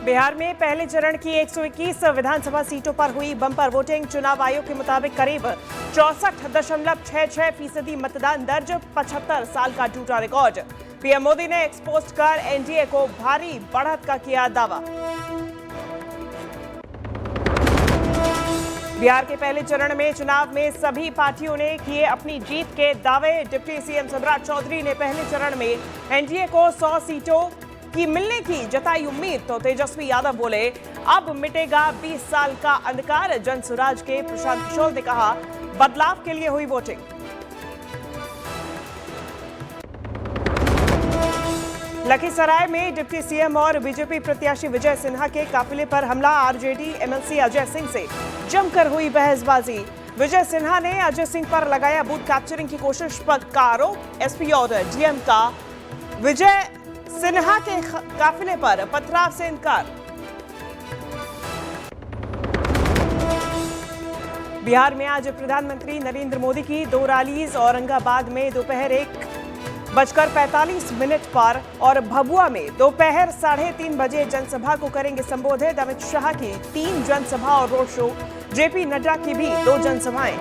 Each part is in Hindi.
बिहार में पहले चरण की 121 विधानसभा सीटों पर हुई बम्पर वोटिंग। चुनाव आयोग के मुताबिक करीब 64.66% मतदान दर्ज, 75 साल का टूटा रिकॉर्ड। पीएम मोदी ने एक्सपोज कर एनडीए को भारी बढ़त का किया दावा। बिहार के पहले चरण में चुनाव में सभी पार्टियों ने किए अपनी जीत के दावे। डिप्टी सीएम सम्राट चौधरी ने पहले चरण में एनडीए को 100 सीटों की मिलने की जताई उम्मीद, तो तेजस्वी यादव बोले अब मिटेगा 20 साल का अंधकार। जनसुराज के प्रशांत किशोर ने कहा बदलाव के लिए हुई वोटिंग। लखीसराय में डिप्टी सीएम और बीजेपी प्रत्याशी विजय सिन्हा के काफिले पर हमला। आरजेडी एमएलसी अजय सिंह से जमकर हुई बहसबाजी। विजय सिन्हा ने अजय सिंह पर लगाया बूथ कैप्चरिंग की कोशिश का आरोप। एसपी और डीएम का विजय सिन्हा के काफिले पर पथराव से इनकार। बिहार में आज प्रधानमंत्री नरेंद्र मोदी की 2 रैलीज औरंगाबाद में दोपहर 1:45 पर और भभुआ में दोपहर 3:30 बजे जनसभा को करेंगे संबोधित। अमित शाह की 3 जनसभा और रोड शो, जेपी नड्डा की भी 2 जनसभाएं।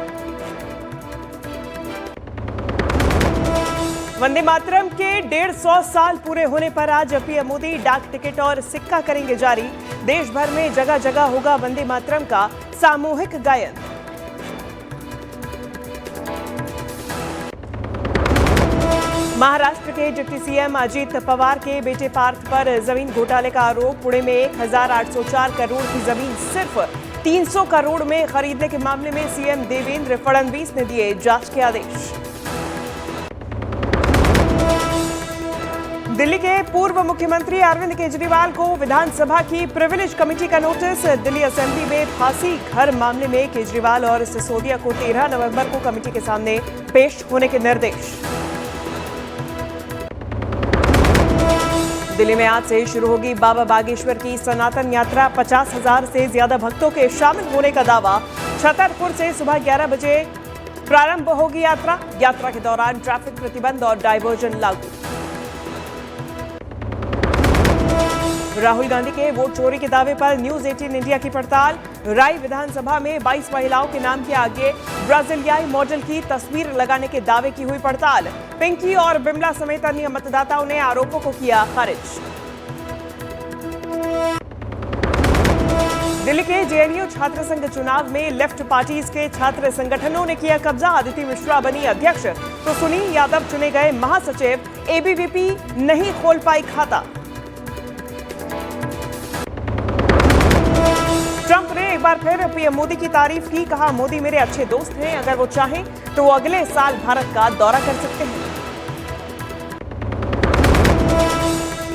वंदे मातरम के 150 साल पूरे होने पर आज पीएम मोदी डाक टिकट और सिक्का करेंगे जारी। देश भर में जगह जगह होगा वंदे मातरम का सामूहिक गायन। महाराष्ट्र के डिप्टी सीएम अजित पवार के बेटे पार्थ पर जमीन घोटाले का आरोप। पुणे में 1804 करोड़ की जमीन सिर्फ 300 करोड़ में खरीदने के मामले में सीएम देवेंद्र फडणवीस ने दिए जांच के आदेश। दिल्ली के पूर्व मुख्यमंत्री अरविंद केजरीवाल को विधानसभा की प्रिविलेज कमेटी का नोटिस। दिल्ली असेंबली में फांसी घर मामले में केजरीवाल और सिसोदिया को 13 नवंबर को कमेटी के सामने पेश होने के निर्देश। दिल्ली में आज से शुरू होगी बाबा बागेश्वर की सनातन यात्रा। 50,000 से ज्यादा भक्तों के शामिल होने का दावा। छतरपुर से सुबह 11 बजे प्रारंभ होगी यात्रा। यात्रा के दौरान ट्रैफिक प्रतिबंध और डायवर्जन लागू। राहुल गांधी के वोट चोरी के दावे पर न्यूज 18 इंडिया की पड़ताल। राय विधानसभा में 22 महिलाओं के नाम के आगे ब्राजीलियाई मॉडल की तस्वीर लगाने के दावे की हुई पड़ताल। पिंकी और बिमला समेत अन्य मतदाताओं ने आरोपों को किया खारिज। दिल्ली के जेएनयू छात्र संघ चुनाव में लेफ्ट पार्टीज के छात्र संगठनों ने किया कब्जा। अदिति मिश्रा बनी अध्यक्ष तो सुनील यादव चुने गए महासचिव। एबीवीपी नहीं खोल पाई खाता। ट्रंप ने एक बार फिर पीएम मोदी की तारीफ की। कहा मोदी मेरे अच्छे दोस्त हैं, अगर वो चाहें तो वो अगले साल भारत का दौरा कर सकते हैं।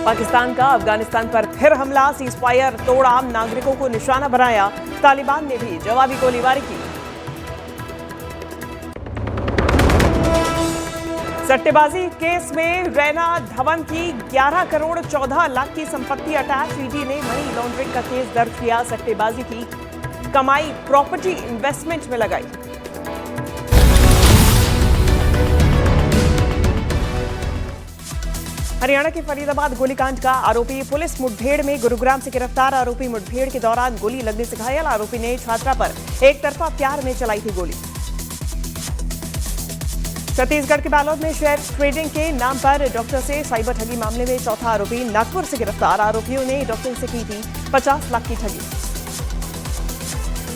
पाकिस्तान का अफगानिस्तान पर फिर हमला। सीजफायर तोड़ आम नागरिकों को निशाना बनाया। तालिबान ने भी जवाबी गोलीबारी की। सट्टेबाजी केस में रैना धवन की 11 करोड़ 14 लाख की संपत्ति अटैच। ईडी ने मनी लॉन्ड्रिंग का केस दर्ज किया। सट्टेबाजी की कमाई प्रॉपर्टी इन्वेस्टमेंट में लगाई। हरियाणा के फरीदाबाद गोलीकांड का आरोपी पुलिस मुठभेड़ में गुरुग्राम से गिरफ्तार। आरोपी मुठभेड़ के दौरान गोली लगने से घायल। आरोपी ने छात्रा पर एक तरफा प्यार में चलाई थी गोली। छत्तीसगढ़ के बालोद में शेयर ट्रेडिंग के नाम पर डॉक्टर से साइबर ठगी मामले में चौथा आरोपी नागपुर से गिरफ्तार। आरोपियों ने डॉक्टर से की थी 50 लाख की ठगी।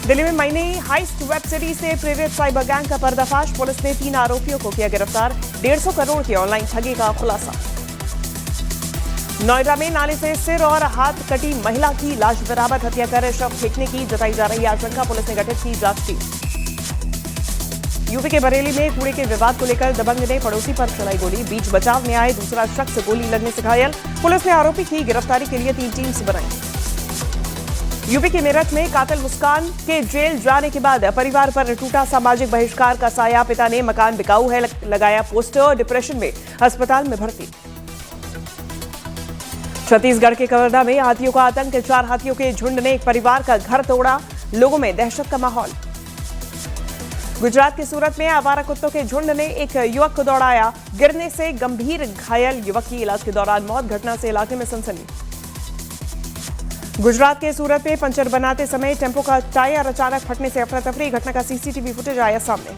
दिल्ली में माइनी हाइस्ट वेब सीरीज से प्रेरित साइबर गैंग का पर्दाफाश। पुलिस ने 3 आरोपियों को किया गिरफ्तार। 150 करोड़ की ऑनलाइन ठगी का खुलासा। नोएडा में नाले से सिर और हाथ कटी महिला की लाश बरामद। हत्या कर शव फेंकने की जताई जा रही आशंका। पुलिस ने गठित की जांच टीम। यूपी के बरेली में कूड़े के विवाद को लेकर दबंग ने पड़ोसी पर चलाई गोली। बीच बचाव में आए दूसरा शख्स गोली लगने से घायल। पुलिस ने आरोपी की गिरफ्तारी के लिए 3 टीम्स बनाई। यूपी के मेरठ में कातिल मुस्कान के जेल जाने के बाद परिवार पर टूटा सामाजिक बहिष्कार का साया। पिता ने मकान बिकाऊ है लगाया पोस्टर। डिप्रेशन में अस्पताल में भर्ती। छत्तीसगढ़ के कवर्धा में हाथियों का आतंक। 4 हाथियों के झुंड ने एक परिवार का घर तोड़ा। लोगों में दहशत का माहौल। गुजरात के सूरत में आवारा कुत्तों के झुंड ने एक युवक को दौड़ाया। गिरने से गंभीर घायल युवक की इलाज के दौरान मौत। घटना से इलाके में सनसनी। गुजरात के सूरत में पंचर बनाते समय टेम्पो का टायर अचानक फटने से अफरा तफरी, घटना का सीसीटीवी फुटेज आया सामने।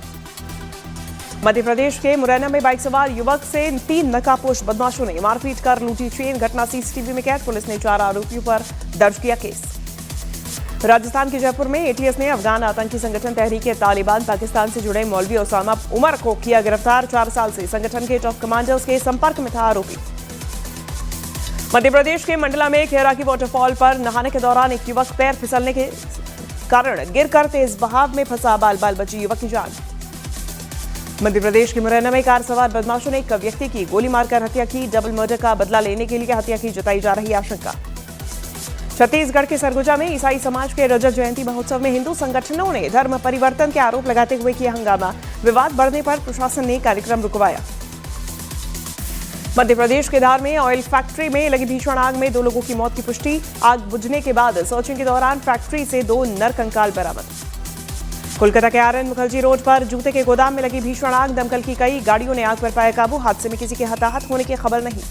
मध्य प्रदेश के मुरैना में बाइक सवार युवक से 3 नकाबपोश बदमाशों ने मारपीट कर लूटी चेन, घटना सीसीटीवी में कैद, पुलिस ने 4 आरोपियों पर दर्ज किया केस। राजस्थान के जयपुर में एटीएस ने अफगान आतंकी संगठन तहरीक तालिबान पाकिस्तान से जुड़े मौलवी ओसामा उमर को किया गिरफ्तार, 4 साल से संगठन के टॉप कमांडर्स के संपर्क में था आरोपी। मध्य प्रदेश के मंडला में खेरा की वाटरफॉल पर नहाने के दौरान एक युवक पैर फिसलने के कारण गिरकर तेज बहाव में फंसा, बाल बाल बची युवक की जान। मध्य प्रदेश के मुरैना में कार सवार बदमाशों ने एक व्यक्ति की गोली मारकर हत्या की, डबल मर्डर का बदला लेने के लिए हत्या की जताई जा रही आशंका। छत्तीसगढ़ के सरगुजा में ईसाई समाज के रजत जयंती महोत्सव में हिंदू संगठनों ने धर्म परिवर्तन के आरोप लगाते हुए किया हंगामा, विवाद बढ़ने पर प्रशासन ने कार्यक्रम रुकवाया। मध्य प्रदेश के धार में ऑयल फैक्ट्री में लगी भीषण आग में 2 लोगों की मौत की पुष्टि, आग बुझने के बाद सर्चिंग के दौरान फैक्ट्री से 2 नरकंकाल बरामद। कोलकाता के आरएन मुखर्जी रोड पर जूते के गोदाम में लगी भीषण आग, दमकल की कई गाड़ियों ने आग पर पाया काबू, हादसे में किसी के हताहत होने की खबर नहीं।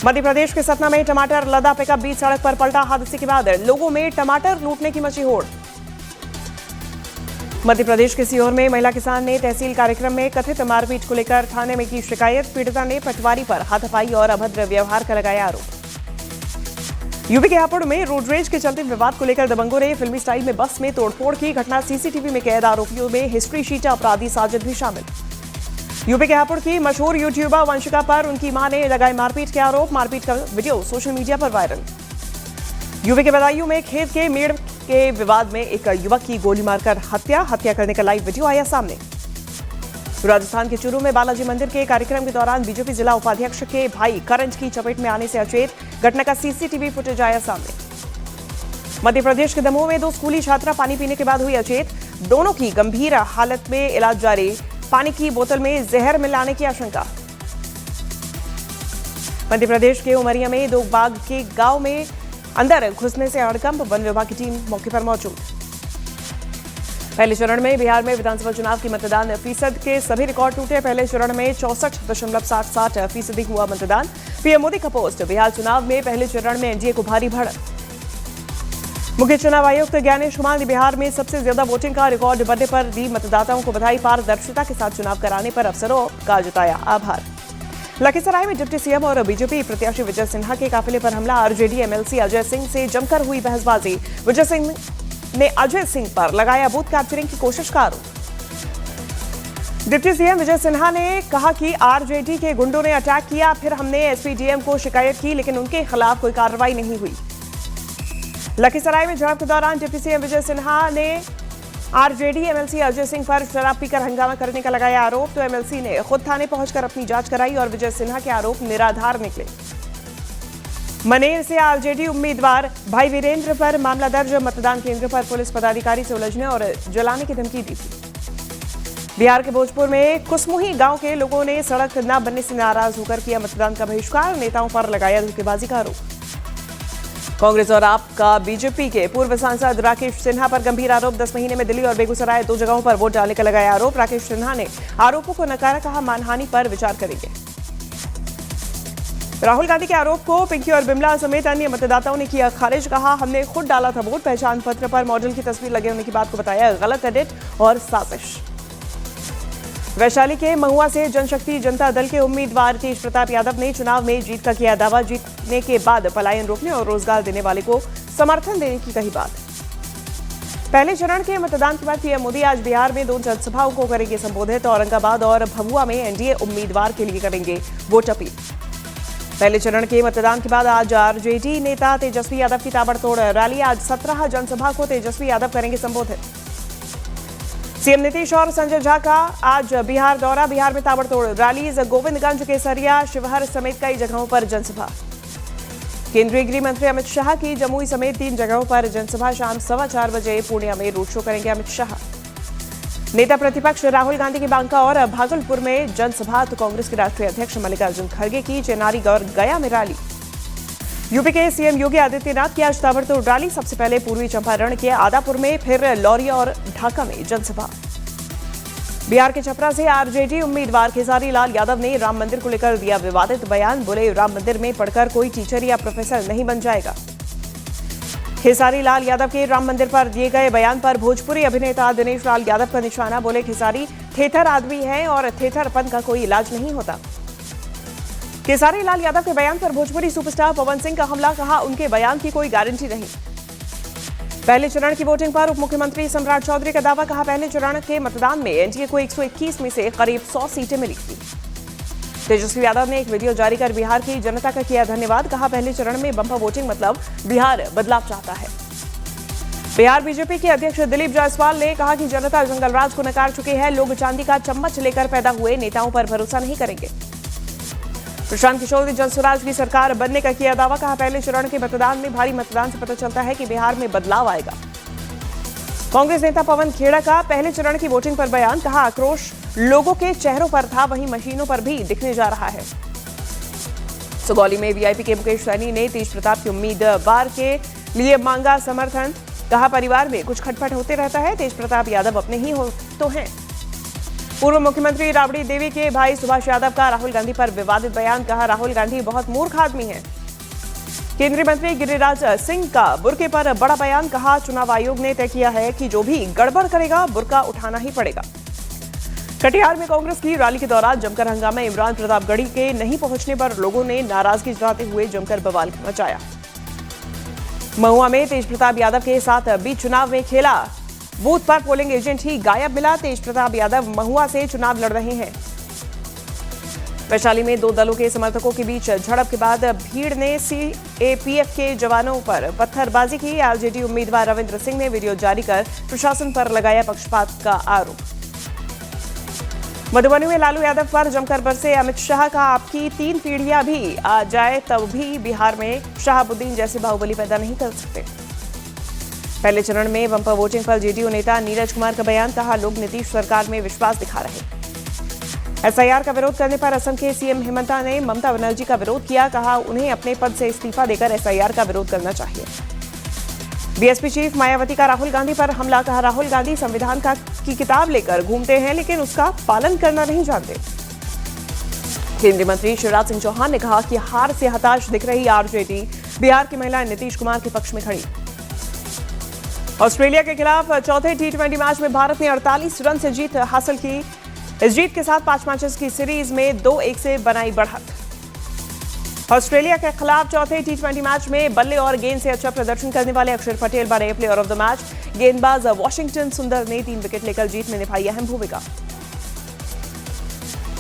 मध्य प्रदेश के सतना में टमाटर लदा पिकअप बीच सड़क पर पलटा, हादसे के बाद लोगों में टमाटर लूटने की मची होड़। मध्य प्रदेश के सीहोर में महिला किसान ने तहसील कार्यक्रम में कथित मारपीट को लेकर थाने में की शिकायत, पीड़िता ने पटवारी पर हाथापाई और अभद्र व्यवहार का लगाया आरोप। यूपी के हापुड़ में रोड रेज के चलते विवाद को लेकर दबंगों ने फिल्मी स्टाइल में बस में तोड़फोड़ की, घटना सीसीटीवी में कैद, आरोपियों में हिस्ट्री शीटर अपराधी साजिद भी शामिल। यूपी के हापुड़ की मशहूर यूट्यूबर वंशिका पर उनकी मां ने लगाए मारपीट के आरोप, मारपीट का वीडियो सोशल मीडिया पर वायरल। यूपी के बदायूं में खेत के मेड़ के विवाद में एक युवक की गोली मारकर हत्या करने का लाइव वीडियो आया सामने। राजस्थान के चूरू में बालाजी मंदिर के कार्यक्रम के दौरान बीजेपी जिला उपाध्यक्ष के भाई करंट की चपेट में आने से अचेत, घटना का सीसीटीवी फुटेज आया सामने। मध्य प्रदेश के दमोह में 2 स्कूली छात्रा पानी पीने के बाद हुई अचेत, दोनों की गंभीर हालत में इलाज जारी, पानी की बोतल में जहर मिलाने की आशंका। मध्य प्रदेश के उमरिया में 2 बाघ के गांव में अंदर घुसने से हड़कंप, वन विभाग की टीम मौके पर मौजूद। पहले चरण में बिहार में विधानसभा चुनाव की मतदान फीसद के सभी रिकॉर्ड टूटे, पहले चरण में 64.77% हुआ मतदान। पीएम मोदी का पोस्ट, बिहार चुनाव में पहले चरण में एनडीए को भारी बढ़त। मुख्य चुनाव आयुक्त ज्ञानेश कुमार ने बिहार में सबसे ज्यादा वोटिंग का रिकॉर्ड बनने पर दी मतदाताओं को बधाई, पारदर्शिता के साथ चुनाव कराने पर अफसरों का जताया आभार। लखीसराय में डिप्टी सीएम और बीजेपी प्रत्याशी विजय सिन्हा के काफिले पर हमला, आरजेडी एमएलसी अजय सिंह से जमकर हुई बहसबाजी, विजय सिंह ने अजय सिंह पर लगाया बूथ कैप्चरिंग की कोशिश का आरोप। डिप्टी सीएम विजय सिन्हा ने कहा कि आरजेडी के गुंडों ने अटैक किया, फिर हमने एसपीडीएम को शिकायत की लेकिन उनके खिलाफ कोई कार्रवाई नहीं हुई। लखीसराय में झड़प के दौरान डिप्टी सीएम विजय सिन्हा ने आरजेडी एमएलसी अजय सिंह पर शराब पीकर हंगामा करने का लगाया आरोप, तो एमएलसी ने खुद थाने पहुंचकर अपनी जांच कराई और विजय सिन्हा के आरोप निराधार निकले। मनेर से आरजेडी उम्मीदवार भाई वीरेंद्र पर मामला दर्ज, मतदान केंद्र पर पुलिस पदाधिकारी से उलझने और जलाने की धमकी दी थी। बिहार के भोजपुर में कुसमुही गांव के लोगों ने सड़क न बनने से नाराज होकर किया मतदान का बहिष्कार, नेताओं पर लगाया धोखेबाजी का आरोप। कांग्रेस और आपका बीजेपी के पूर्व सांसद राकेश सिन्हा पर गंभीर आरोप, 10 महीने में दिल्ली और बेगूसराय 2 जगहों पर वोट डालने का लगाया आरोप। राकेश सिन्हा ने आरोपों को नकारा, कहा मानहानि पर विचार करेंगे। राहुल गांधी के आरोप को पिंकी और बिमला समेत अन्य मतदाताओं ने किया खारिज, कहा हमने खुद डाला था वोट, पहचान पत्र पर मॉडल की तस्वीर लगे होने की बात को बताया गलत एडिट और साजिश। वैशाली के महुआ से जनशक्ति जनता दल के उम्मीदवार तेज प्रताप यादव ने चुनाव में जीत का किया दावा, जीतने के बाद पलायन रोकने और रोजगार देने वाले को समर्थन देने की कही बात। पहले चरण के मतदान के बाद पीएम मोदी आज बिहार में 2 जनसभाओं को करेंगे संबोधित, औरंगाबाद और भभुआ में एनडीए उम्मीदवार के लिए करेंगे वोट अपील। पहले चरण के मतदान के बाद आज आरजेडी नेता तेजस्वी यादव की ताबड़तोड़ रैली, आज 17 जनसभा को तेजस्वी यादव करेंगे संबोधित। सीएम नीतीश और संजय झा का आज बिहार दौरा, बिहार में ताबड़तोड़ रैलीज, गोविंदगंज, केसरिया, शिवहर समेत कई जगहों पर जनसभा। केंद्रीय गृह मंत्री अमित शाह की जमुई समेत 3 जगहों पर जनसभा, शाम 4:15 बजे पूर्णिया में रोड शो करेंगे अमित शाह। नेता प्रतिपक्ष राहुल गांधी की बांका और भागलपुर में जनसभा, तो कांग्रेस के राष्ट्रीय अध्यक्ष मल्लिकार्जुन खड़गे की चेनारी और गया में रैली। यूपी के सीएम योगी आदित्यनाथ की आज ताबड़तोड़ रैली, सबसे पहले पूर्वी चंपारण के आदापुर में, फिर लौरिया और ढाका में जनसभा। बिहार के छपरा से आरजेडी उम्मीदवार खेसारी लाल यादव ने राम मंदिर को लेकर दिया विवादित बयान, बोले राम मंदिर में पढ़कर कोई टीचर या प्रोफेसर नहीं बन जाएगा। खेसारी लाल यादव के राम मंदिर पर दिए गए बयान पर भोजपुरी अभिनेता दिनेश लाल यादव का निशाना। बोले खेसारी थेथर आदमी है और थेथरपन का कोई इलाज नहीं होता। खेसारी लाल यादव के बयान पर भोजपुरी सुपरस्टार पवन सिंह का हमला। कहा उनके बयान की कोई गारंटी नहीं। पहले चरण की वोटिंग पर उप मुख्यमंत्री सम्राट चौधरी का दावा। कहा पहले चरण के मतदान में एनडीए को 121 में से करीब 100 सीटें मिली थी। तेजस्वी यादव ने एक वीडियो जारी कर बिहार की जनता का किया धन्यवाद। कहा पहले चरण में बम्पर वोटिंग मतलब बिहार बदलाव चाहता है। बिहार बीजेपी के अध्यक्ष दिलीप जायसवाल ने कहा कि जनता जंगलराज को नकार चुकी है। लोग चांदी का चम्मच लेकर पैदा हुए नेताओं पर भरोसा नहीं करेंगे। प्रशांत किशोर ने जन स्वराज की सरकार बनने का किया दावा। कहा पहले चरण के मतदान में भारी मतदान से पता चलता है कि बिहार में बदलाव आएगा। कांग्रेस नेता पवन खेड़ा का पहले चरण की वोटिंग पर बयान। कहा आक्रोश लोगों के चेहरों पर था, वहीं मशीनों पर भी दिखने जा रहा है। सुगौली में वीआईपी के मुकेश सैनी ने तेज प्रताप की उम्मीदवार के लिए मांगा समर्थन। कहा परिवार में कुछ खटपट होते रहता है, तेज प्रताप यादव अपने ही हो तो हैं। पूर्व मुख्यमंत्री राबड़ी देवी के भाई सुभाष यादव का राहुल गांधी पर विवादित बयान। कहा राहुल गांधी बहुत मूर्ख आदमी है। केंद्रीय मंत्री गिरिराज सिंह का बुर्के पर बड़ा बयान। कहा चुनाव आयोग ने तय किया है कि जो भी गड़बड़ करेगा बुर्का उठाना ही पड़ेगा। कटिहार में कांग्रेस की रैली के दौरान जमकर हंगामा। इमरान प्रतापगढ़ी के नहीं पहुंचने पर लोगों ने नाराजगी जताते हुए जमकर बवाल मचाया। महुआ में तेज प्रताप यादव के साथ बीच चुनाव में खेला। बूथ पर पोलिंग एजेंट ही गायब मिला। तेज प्रताप यादव महुआ से चुनाव लड़ रहे हैं। वैशाली में दो दलों के समर्थकों के बीच झड़प के बाद भीड़ ने सीएपीएफ के जवानों पर पत्थरबाजी की। आरजेडी उम्मीदवार रविंद्र सिंह ने वीडियो जारी कर प्रशासन पर लगाया पक्षपात का आरोप। मधुबनी में लालू यादव पर जमकर बरसे अमित शाह। का आपकी 3 पीढ़ियां भी आ जाए तब भी बिहार में शहाबुद्दीन जैसे बाहुबली पैदा नहीं कर सकते। पहले चरण में बम्पर वोटिंग पर जेडीयू नेता नीरज कुमार का बयान। कहा लोग नीतीश सरकार में विश्वास दिखा रहे। एसआईआर का विरोध करने पर असम के सीएम हेमंता ने ममता बनर्जी का विरोध किया। कहा उन्हें अपने पद से इस्तीफा देकर एसआईआर का विरोध करना चाहिए। बीएसपी चीफ मायावती का राहुल गांधी पर हमला। कहा राहुल गांधी संविधान की किताब लेकर घूमते हैं लेकिन उसका पालन करना नहीं जानते। केंद्रीय मंत्री शिवराज सिंह चौहान ने कहा कि हार से हताश दिख रही आरजेडी बिहार की महिला नीतीश कुमार के पक्ष में खड़ी। ऑस्ट्रेलिया के खिलाफ चौथे टी20 मैच में भारत ने 48 रन से जीत हासिल की। इस जीत के साथ 5 मैचेस की सीरीज में 2-1 से बनाई बढ़त। ऑस्ट्रेलिया के खिलाफ चौथे टी20 मैच में बल्ले और गेंद से अच्छा प्रदर्शन करने वाले अक्षर पटेल बने प्लेयर ऑफ द मैच। गेंदबाज वॉशिंगटन सुंदर ने 3 विकेट लेकर जीत में निभाई अहम भूमिका।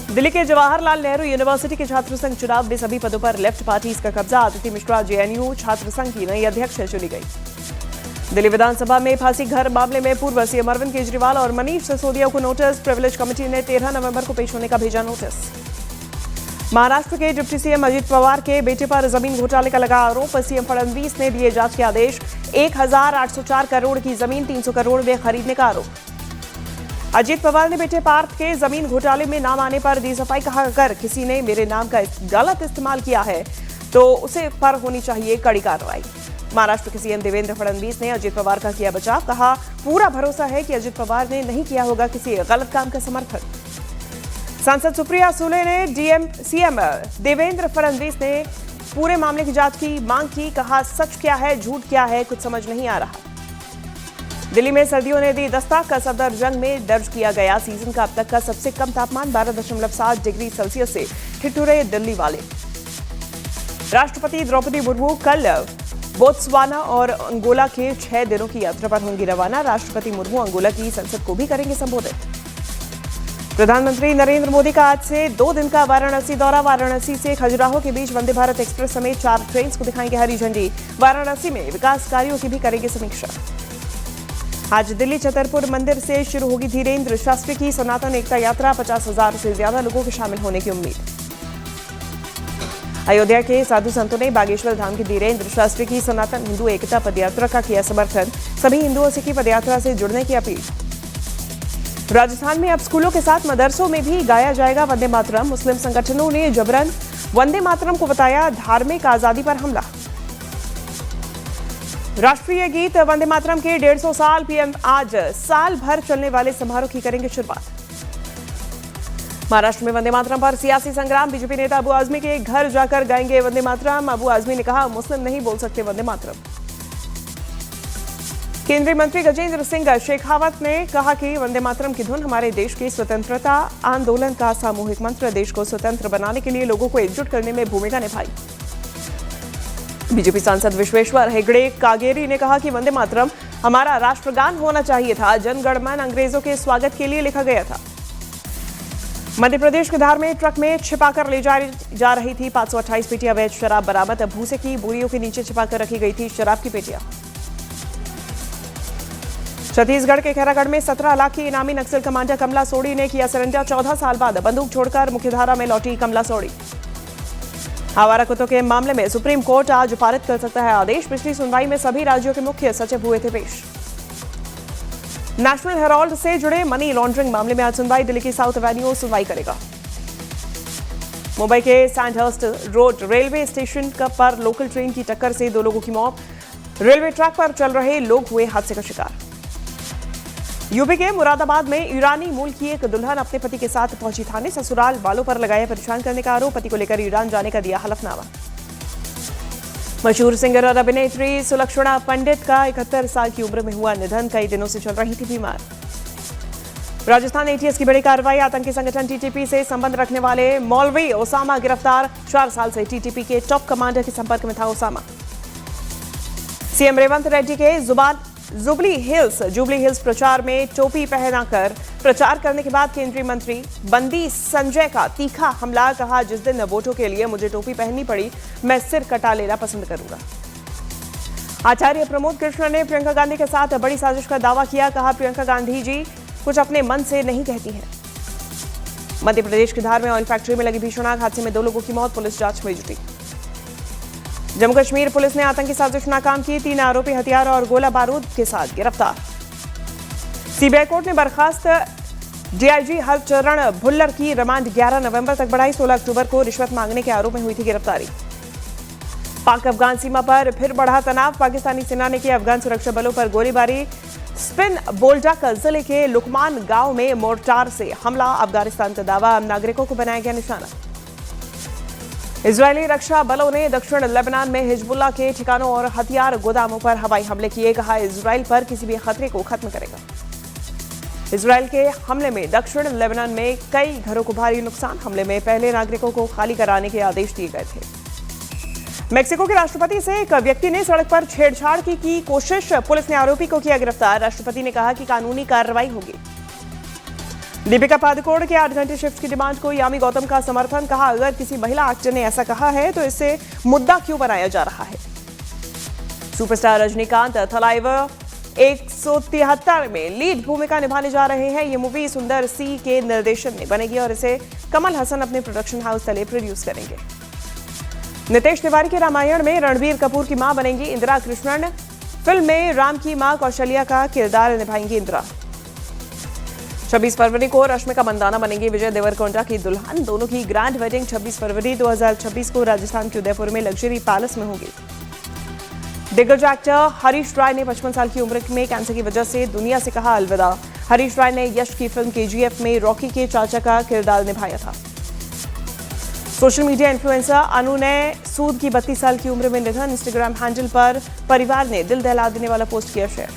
दिल्ली के जवाहरलाल नेहरू यूनिवर्सिटी के छात्र संघ चुनाव में सभी पदों पर लेफ्ट पार्टीज का कब्जा। अदिति मिश्रा जेएनयू छात्र संघ की नई अध्यक्ष चुनी गई। दिल्ली विधानसभा में फांसी घर मामले में पूर्व सीएम अरविंद केजरीवाल और मनीष सिसोदिया को नोटिस। प्रिविलेज कमेटी ने 13 नवंबर को पेश होने का भेजा नोटिस। महाराष्ट्र के डिप्टी सीएम अजित पवार के बेटे पर जमीन घोटाले का लगा आरोप। सीएम फडणवीस ने दिए जांच के आदेश। 1804 करोड़ की जमीन 300 करोड़ में खरीदने का आरोप। अजित पवार ने बेटे पार्थ के जमीन घोटाले में नाम आने पर दी सफाई। कहा अगर किसी ने मेरे नाम का गलत इस्तेमाल किया है तो उसे पर होनी चाहिए कड़ी कार्रवाई। महाराष्ट्र के सीएम देवेंद्र फडणवीस ने अजित पवार का किया बचाव। कहा पूरा भरोसा है कि अजित पवार ने नहीं किया होगा किसी गलत काम का समर्थन। सांसद सुप्रिया सुले ने सीएम देवेंद्र फडणवीस ने पूरे मामले की जांच की मांग की। कहा सच क्या है झूठ क्या है कुछ समझ नहीं आ रहा। दिल्ली में सर्दियों ने दी दस्तक। सफदरजंग में दर्ज किया गया सीजन का अब तक का सबसे कम तापमान 12.7 डिग्री सेल्सियस से ठिठुरे दिल्ली वाले। राष्ट्रपति द्रौपदी मुर्मू कल बोत्सवाना और अंगोला के 6 दिनों की यात्रा पर होंगी रवाना। राष्ट्रपति मुर्मू अंगोला की संसद को भी करेंगे संबोधित। प्रधानमंत्री नरेंद्र मोदी का आज से 2 दिन का वाराणसी दौरा। वाराणसी से खजुराहो के बीच वंदे भारत एक्सप्रेस समेत 4 ट्रेन को दिखाएंगे हरी झंडी। वाराणसी में विकास कार्यों की भी करेंगे समीक्षा। आज दिल्ली छतरपुर मंदिर से शुरू होगी धीरेन्द्र शास्त्री की सनातन एकता यात्रा। 50,000 से ज्यादा लोगों के शामिल होने की उम्मीद। अयोध्या के साधु संतों ने बागेश्वर धाम के धीरेन्द्र शास्त्री की सनातन हिंदू एकता पदयात्रा का किया समर्थन। सभी हिंदुओं से की पदयात्रा से जुड़ने की अपील। राजस्थान में अब स्कूलों के साथ मदरसों में भी गाया जाएगा वंदे मातरम। मुस्लिम संगठनों ने जबरन वंदे मातरम को बताया धार्मिक आजादी पर हमला। राष्ट्रीय गीत वंदे मातरम के 150 साल पीएम आज साल भर चलने वाले समारोह की करेंगे शुरुआत। महाराष्ट्र में वंदे मातरम पर सियासी संग्राम। बीजेपी नेता अबू आजमी के घर जाकर गाएंगे वंदे मातरम। अबू आजमी ने कहा मुस्लिम नहीं बोल सकते वंदे मातरम। केंद्रीय मंत्री गजेंद्र सिंह शेखावत ने कहा कि वंदे मातरम की धुन हमारे देश की स्वतंत्रता आंदोलन का सामूहिक मंत्र, देश को स्वतंत्र बनाने के लिए लोगों को एकजुट करने में भूमिका निभाई। बीजेपी सांसद विश्वेश्वर हेगड़े कागेरी ने कहा कि वंदे मातरम हमारा राष्ट्रगान होना चाहिए था, जनगणमन अंग्रेजों के स्वागत के लिए लिखा गया था। मध्य प्रदेश के धार में ट्रक में छिपाकर ले जा रही थी 528 पेटियां अवैध शराब बरामद। भूसे की बोरियों के नीचे छिपाकर रखी गई थी शराब की पेटियां। छत्तीसगढ़ के खैरागढ़ में 17 लाख की इनामी नक्सल कमांडर कमला सोडी ने किया सरेंडर। 14 साल बाद बंदूक छोड़कर मुख्यधारा में लौटी कमला सोडी। आवारा कुत्तों के मामले में सुप्रीम कोर्ट आज पारित कर सकता है आदेश। पिछली सुनवाई में सभी राज्यों के मुख्य सचिव हुए थे पेश। नेशनल हेराल्ड से जुड़े मनी लॉन्ड्रिंग मामले में आज सुनवाई। दिल्ली की साउथ एवेन्यू सुनवाई करेगा। मुंबई के सैंडहर्स्ट रोड रेलवे स्टेशन पर लोकल ट्रेन की टक्कर से 2 लोगों की मौत। रेलवे ट्रैक पर चल रहे लोग हुए हादसे का शिकार। यूपी के मुरादाबाद में ईरानी मूल की एक दुल्हन अपने पति के साथ पहुंची थाने। ससुराल वालों पर लगाया परेशान करने का आरोप। पति को लेकर ईरान जाने का दिया हलफनामा। मशहूर सिंगर और अभिनेत्री सुलक्षणा पंडित का 71 साल की उम्र में हुआ निधन। कई दिनों से चल रही थी बीमार। राजस्थान एटीएस की बड़ी कार्रवाई। आतंकी संगठन टीटीपी से संबंध रखने वाले मौलवी ओसामा गिरफ्तार। 4 साल से टीटीपी के टॉप कमांडर के संपर्क में था ओसामा। सीएम रेवंत रेड्डी के जुबली हिल्स प्रचार में टोपी पहनाकर प्रचार करने के बाद केंद्रीय मंत्री बंदी संजय का तीखा हमला। कहा, जिस दिन वोटों के लिए मुझे टोपी पहननी पड़ी, मैं सिर कटा लेना पसंद करूंगा। आचार्य प्रमोद कृष्ण ने प्रियंका गांधी के साथ बड़ी साजिश का दावा किया। कहा, प्रियंका गांधी जी कुछ अपने मन से नहीं कहती हैं। मध्य प्रदेश के धार में ऑयल फैक्ट्री में लगी भीषण आग। हादसे में 2 लोगों की मौत। पुलिस जांच में जुटी। जम्मू कश्मीर पुलिस ने आतंकी साजिश नाकाम की। 3 आरोपी हथियार और गोला बारूद के साथ गिरफ्तार। सीबीआई कोर्ट ने बर्खास्त डीआईजी हरचरण भुल्लर की रिमांड 11 नवंबर तक बढ़ाई। 16 अक्टूबर को रिश्वत मांगने के आरोप में हुई थी गिरफ्तारी। पाक अफगान सीमा पर फिर बढ़ा तनाव। पाकिस्तानी सेना ने की अफगान सुरक्षा बलों पर गोलीबारी। स्पिन बोल्डाक जिले के लुकमान गांव में मोर्टार से हमला। अफगानिस्तान का दावा, नागरिकों को बनाया गया निशाना। इजरायली रक्षा बलों ने दक्षिण लेबनान में हिजबुल्लाह के ठिकानों और हथियार गोदामों पर हवाई हमले किए। कहा, इजरायल पर किसी भी खतरे को खत्म करेगा। इजरायल के हमले में दक्षिण लेबनान में कई घरों को भारी नुकसान। हमले में पहले नागरिकों को खाली कराने के आदेश दिए गए थे। मेक्सिको के राष्ट्रपति से एक व्यक्ति ने सड़क पर छेड़छाड़ की कोशिश। पुलिस ने आरोपी को किया गिरफ्तार। राष्ट्रपति ने कहा कि कानूनी कार्रवाई होगी। दीपिका पादुकोण के 8 घंटे शिफ्ट की डिमांड को यामी गौतम का समर्थन। कहा, अगर किसी महिला एक्टर ने ऐसा कहा है तो इससे मुद्दा क्यों बनाया जा रहा है। सुपरस्टार रजनीकांत थलाइवर 173 में लीड भूमिका निभाने जा रहे हैं। ये मूवी सुंदर सी के निर्देशन में बनेगी और इसे कमल हसन अपने प्रोडक्शन हाउस तले प्रोड्यूस करेंगे। नितेश तिवारी के रामायण में रणबीर कपूर की मां बनेंगी इंदिरा कृष्णन। फिल्म में राम की मां कौशल्या का किरदार निभाएंगी इंदिरा। 26 फरवरी को रश्मिका मंदाना बनेंगी विजय देवरकोंडा की दुल्हन। दोनों की ग्रैंड वेडिंग 26 फरवरी 2026 को राजस्थान के उदयपुर में लग्जरी पैलेस में होगी। दिग्गज एक्टर हरीश राय ने 55 साल की उम्र में कैंसर की वजह से दुनिया से कहा अलविदा। हरीश राय ने यश की फिल्म केजीएफ में रॉकी के चाचा का किरदार निभाया था। सोशल मीडिया इन्फ्लुएंसर अनु ने सूद की 32 साल की उम्र में निधन। इंस्टाग्राम हैंडल पर परिवार ने दिल दहला देने वाला पोस्ट किया शेयर।